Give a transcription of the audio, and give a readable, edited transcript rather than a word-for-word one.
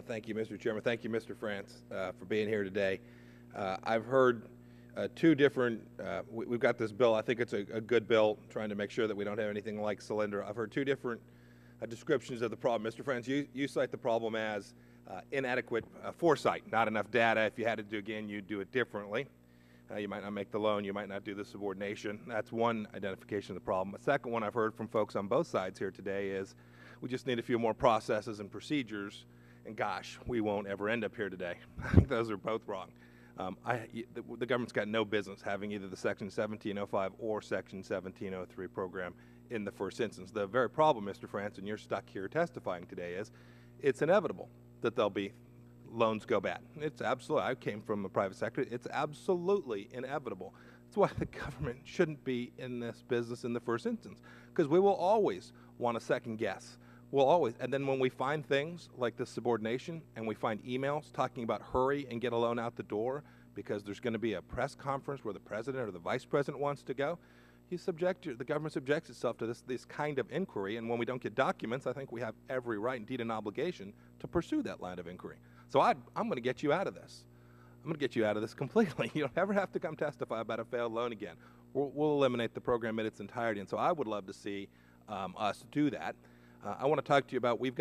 Thank you, Mr. Chairman. Thank you, Mr. France, for being here today. I've heard two different, we've got this bill. I think it's a good bill, trying to make sure that we don't have anything like Solyndra. I've heard two different descriptions of the problem. Mr. France, you cite the problem as inadequate foresight, not enough data. If you had to do again, you'd do it differently. You might not make the loan, you might not do the subordination. That's one identification of the problem. The second one I've heard from folks on both sides here today is we just need a few more processes and procedures, and gosh, we won't ever end up here today. I think those are both wrong. The government's got no business having either the Section 1705 or Section 1703 program in the first instance. The very problem, Mr. France, and you're stuck here testifying today, is it's inevitable that there'll be loans go bad. It's absolutely, I came from the private sector, it's absolutely inevitable. That's why the government shouldn't be in this business in the first instance, because we will always want to second guess. We'll always, and then when we find things like this subordination and we find emails talking about hurry and get a loan out the door because there's going to be a press conference where the president or the vice president wants to go, the government subjects itself to this kind of inquiry, and when we don't get documents, I think we have every right, indeed an obligation, to pursue that line of inquiry. So I'm going to get you out of this. I'm going to get you out of this completely. You don't ever have to come testify about a failed loan again. We'll eliminate the program in its entirety, and so I would love to see us do that. I want to talk to you about, we've